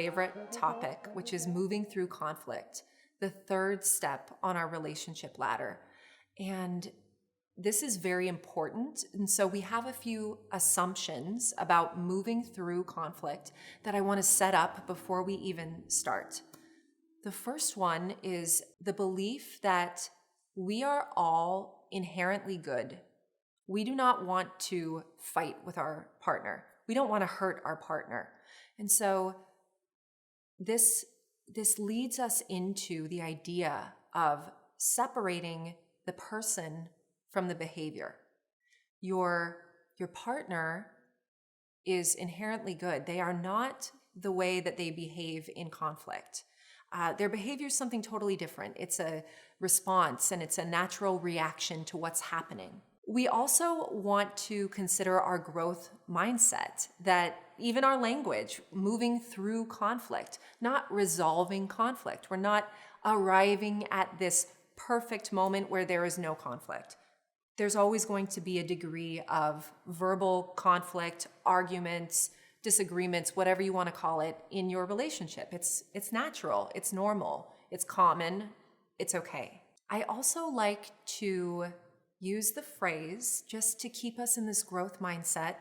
favorite topic, which is moving through conflict, the third step on our relationship ladder. And this is very important. And so we have a few assumptions about moving through conflict that I want to set up before we even start. The first one is the belief that we are all inherently good. We do not want to fight with our partner. We don't want to hurt our partner. And so this leads us into the idea of separating the person from the behavior. Your partner is inherently good. They are not the way that they behave in conflict. Their behavior is something totally different. It's a response and it's a natural reaction to what's happening. We also want to consider our growth mindset, that even our language, moving through conflict, not resolving conflict. We're not arriving at this perfect moment where there is no conflict. There's always going to be a degree of verbal conflict, arguments, disagreements, whatever you want to call it, in your relationship. It's natural, it's normal, it's common, it's okay. I also like to use the phrase, just to keep us in this growth mindset,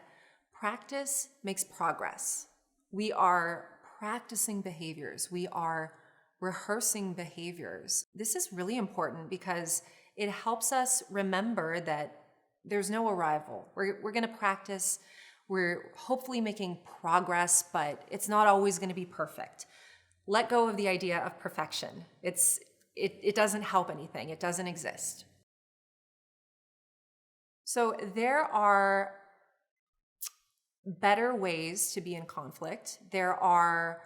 practice makes progress. We are practicing behaviors. We are rehearsing behaviors. This is really important because it helps us remember that there's no arrival. We're going to practice. We're hopefully making progress, but it's not always going to be perfect. Let go of the idea of perfection. It doesn't help anything. It doesn't exist. So there are better ways to be in conflict. There are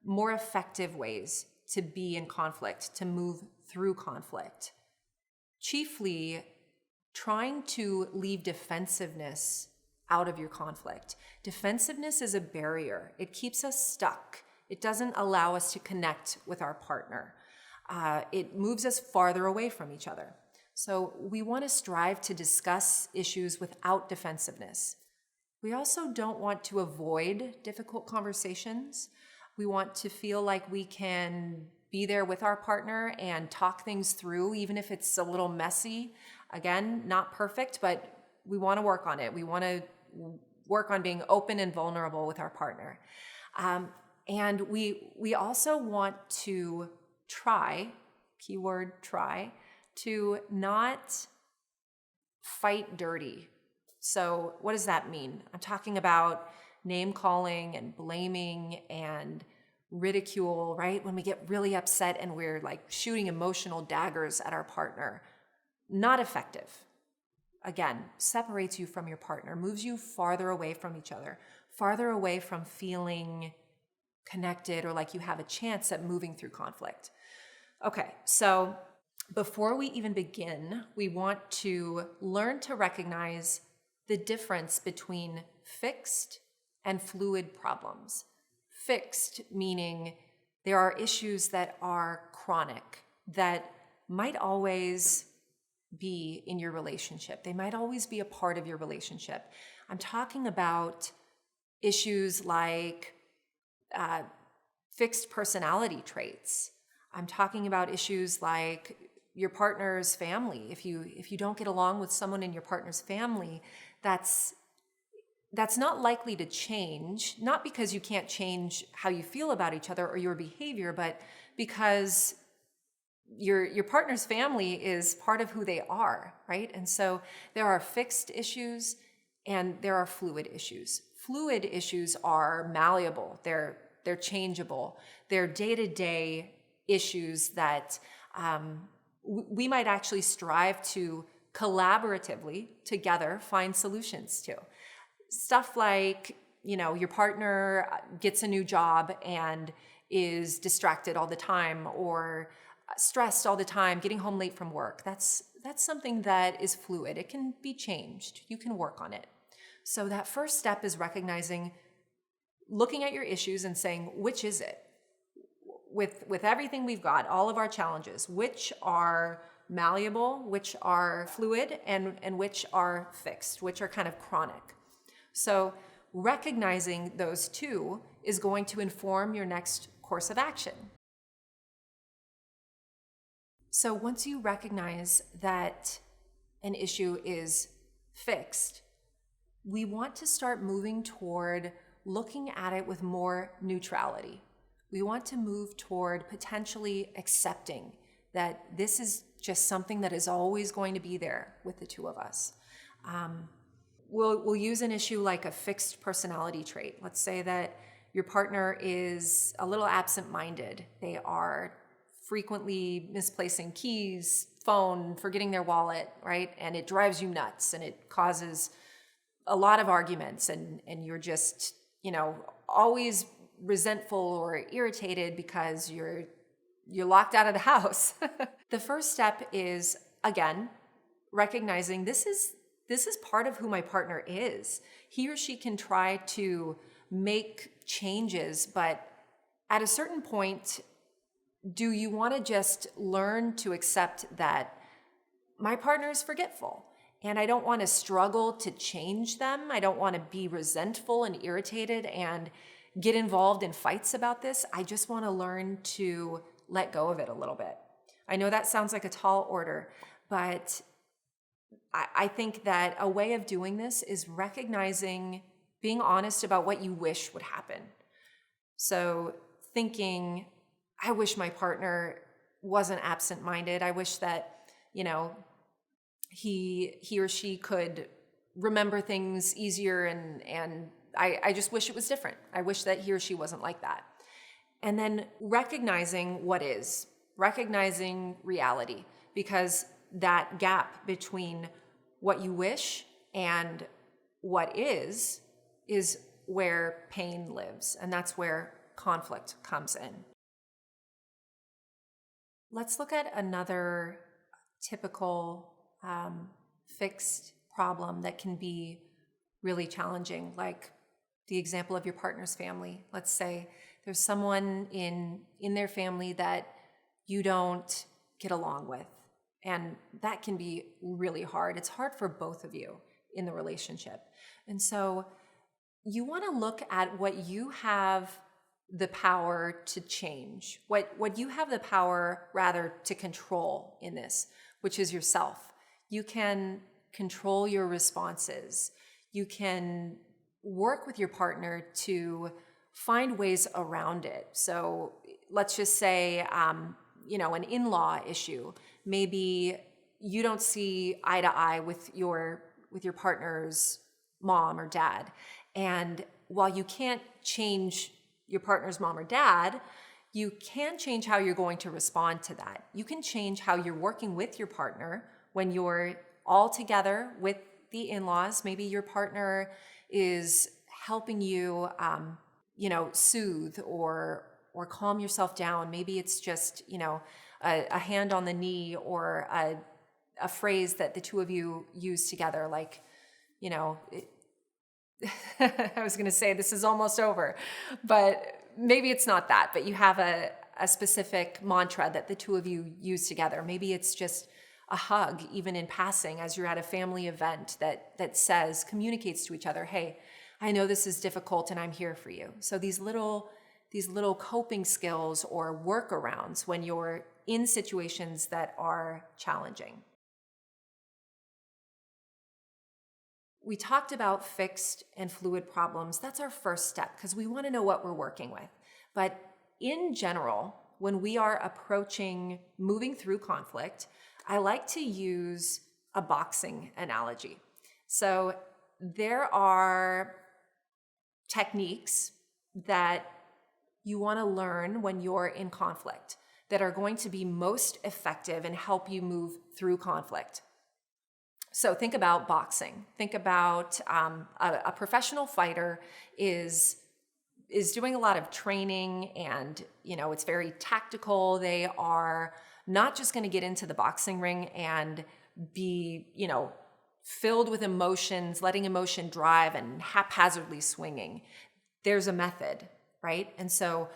more effective ways to be in conflict, to move through conflict. Chiefly, trying to leave defensiveness out of your conflict. Defensiveness is a barrier. It keeps us stuck. It doesn't allow us to connect with our partner. It moves us farther away from each other. So we want to strive to discuss issues without defensiveness. We also don't want to avoid difficult conversations. We want to feel like we can be there with our partner and talk things through, even if it's a little messy. Again, not perfect, but we want to work on it. We want to work on being open and vulnerable with our partner. And we also want to try, keyword try, to not fight dirty. So what does that mean? I'm talking about name calling and blaming and ridicule, right? When we get really upset and we're like shooting emotional daggers at our partner. Not effective. Again, separates you from your partner, moves you farther away from each other, farther away from feeling connected or like you have a chance at moving through conflict. Okay, so before we even begin, we want to learn to recognize the difference between fixed and fluid problems. Fixed meaning there are issues that are chronic, that might always be in your relationship. They might always be a part of your relationship. I'm talking about issues like fixed personality traits. I'm talking about issues like your partner's family. If you don't get along with someone in your partner's family, that's not likely to change, not because you can't change how you feel about each other or your behavior, but because your partner's family is part of who they are, right? And so there are fixed issues and there are fluid issues. Fluid issues are malleable, they're changeable, they're day-to-day issues that we might actually strive to collaboratively together find solutions to. Stuff like, your partner gets a new job and is distracted all the time or stressed all the time, getting home late from work. That's something that is fluid. It can be changed. You can work on it. So that first step is recognizing, looking at your issues and saying, which is it? With everything we've got, all of our challenges, which are malleable, which are fluid, and which are fixed, which are kind of chronic. So recognizing those two is going to inform your next course of action. So once you recognize that an issue is fixed, we want to start moving toward looking at it with more neutrality. We want to move toward potentially accepting that this is just something that is always going to be there with the two of us. We'll use an issue like a fixed personality trait. Let's say that your partner is a little absent-minded. They are frequently misplacing keys, phone, forgetting their wallet, right? And it drives you nuts and it causes a lot of arguments, and you're just, always resentful or irritated because you're locked out of the house. The first step is, again, recognizing this is part of who my partner is. He or she can try to make changes, but at a certain point, do you want to just learn to accept that my partner is forgetful and I don't want to struggle to change them? I don't want to be resentful and irritated and get involved in fights about this. I just want to learn to let go of it a little bit. I know that sounds like a tall order, but I think that a way of doing this is recognizing, being honest about what you wish would happen. So thinking, I wish my partner wasn't absent-minded. I wish that, he or she could remember things easier, and I just wish it was different. I wish that he or she wasn't like that. And then recognizing what is, recognizing reality, because that gap between what you wish and what is where pain lives, and that's where conflict comes in. Let's look at another typical fixed problem that can be really challenging, like the example of your partner's family. Let's say there's someone in their family that you don't get along with, and that can be really hard. It's hard for both of you in the relationship. And so you want to look at what you have the power to change, what you have the power rather to control in this, which is yourself. You can control your responses. You can work with your partner to find ways around it. So let's just say, an in-law issue. Maybe you don't see eye to eye with your partner's mom or dad. And while you can't change your partner's mom or dad, you can change how you're going to respond to that. You can change how you're working with your partner when you're all together with the in-laws. Maybe your partner is helping you, soothe or calm yourself down. Maybe it's just, a hand on the knee or a phrase that the two of you use together, like, I was going to say this is almost over, but maybe it's not that, but you have a specific mantra that the two of you use together. Maybe it's just a hug, even in passing, as you're at a family event that communicates to each other, hey, I know this is difficult and I'm here for you. So these little coping skills or workarounds when you're in situations that are challenging. We talked about fixed and fluid problems. That's our first step because we want to know what we're working with. But in general, when we are approaching moving through conflict, I like to use a boxing analogy. So there are techniques that you want to learn when you're in conflict that are going to be most effective and help you move through conflict. So think about boxing. Think about a professional fighter is doing a lot of training, and it's very tactical. They are not just going to get into the boxing ring and be filled with emotions, letting emotion drive and haphazardly swinging. There's a method, right? And so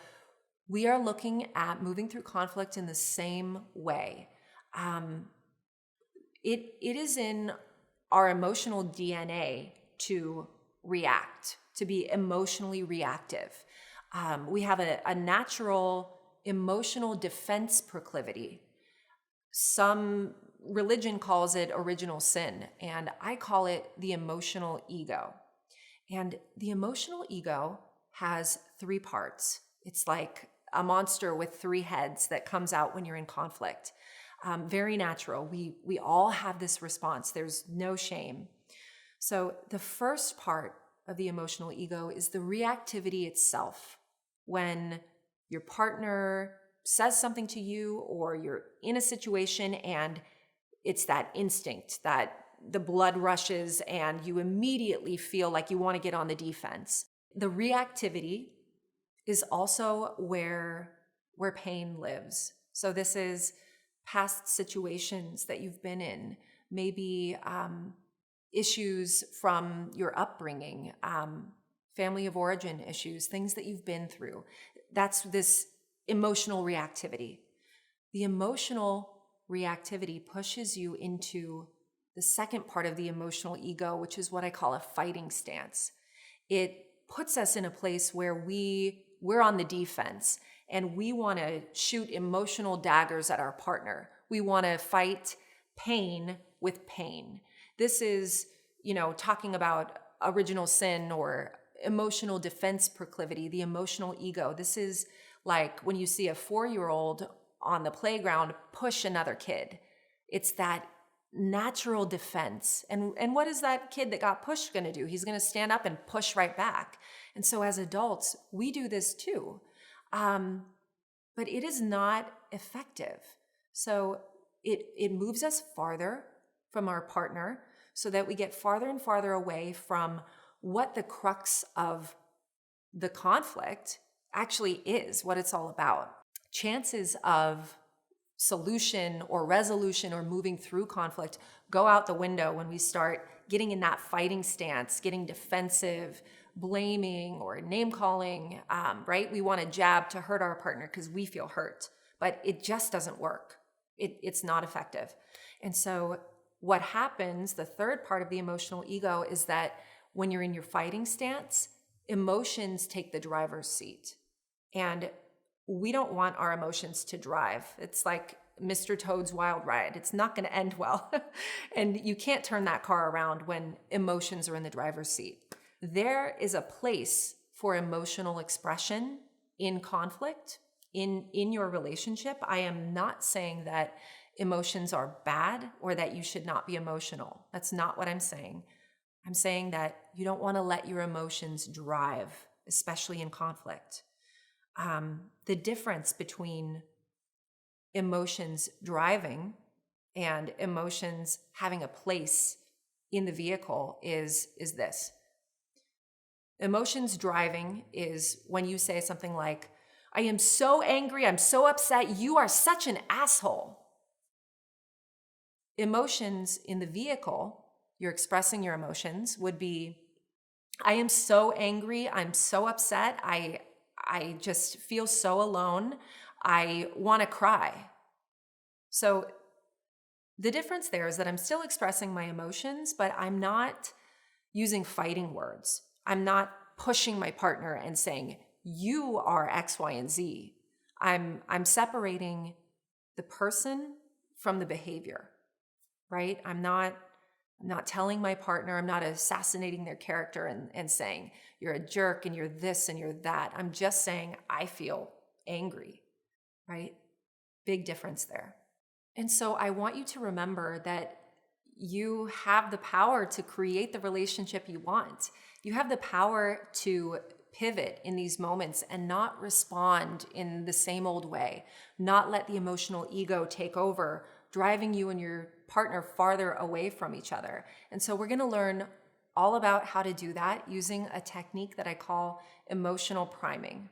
we are looking at moving through conflict in the same way. It is in our emotional DNA to react, to be emotionally reactive. We have a natural emotional defense proclivity. Some religion calls it original sin, and I call it the emotional ego. And the emotional ego has 3 parts. It's like a monster with 3 heads that comes out when you're in conflict. Very natural. We all have this response. There's no shame. So the first part of the emotional ego is the reactivity itself. When your partner says something to you or you're in a situation and it's that instinct that the blood rushes and you immediately feel like you want to get on the defense. The reactivity is also where pain lives. So this is past situations that you've been in, maybe issues from your upbringing, family of origin issues, things that you've been through. That's this emotional reactivity. The emotional reactivity pushes you into the second part of the emotional ego, which is what I call a fighting stance. It puts us in a place where we're on the defense and we want to shoot emotional daggers at our partner. We want to fight pain with pain. This is, talking about original sin or emotional defense proclivity, the emotional ego. This is like when you see a 4-year-old on the playground push another kid. It's that natural defense. And what is that kid that got pushed going to do? He's going to stand up and push right back. And so as adults, we do this too. But it is not effective. So it moves us farther from our partner so that we get farther and farther away from what the crux of the conflict actually is, what it's all about. Chances of solution or resolution or moving through conflict go out the window when we start getting in that fighting stance, getting defensive, blaming or name calling, right? We want to jab to hurt our partner because we feel hurt, but it just doesn't work. It's not effective. And so what happens, the third part of the emotional ego, is that when you're in your fighting stance, emotions take the driver's seat. And we don't want our emotions to drive. It's like Mr. Toad's Wild Ride. It's not going to end well. And you can't turn that car around when emotions are in the driver's seat. There is a place for emotional expression in conflict, in your relationship. I am not saying that emotions are bad or that you should not be emotional. That's not what I'm saying. I'm saying that you don't want to let your emotions drive, especially in conflict. The difference between emotions driving and emotions having a place in the vehicle is this. Emotions driving is when you say something like, I am so angry, I'm so upset, you are such an asshole. Emotions in the vehicle, you're expressing your emotions, would be, I am so angry, I'm so upset, I just feel so alone, I want to cry. So the difference there is that I'm still expressing my emotions, but I'm not using fighting words. I'm not pushing my partner and saying, you are X, Y, and Z. I'm separating the person from the behavior, right? I'm not telling my partner, I'm not assassinating their character and saying, you're a jerk and you're this and you're that. I'm just saying, I feel angry, right? Big difference there. And so I want you to remember that you have the power to create the relationship you want. You have the power to pivot in these moments and not respond in the same old way, not let the emotional ego take over, driving you and your partner farther away from each other. And so we're going to learn all about how to do that using a technique that I call emotional priming.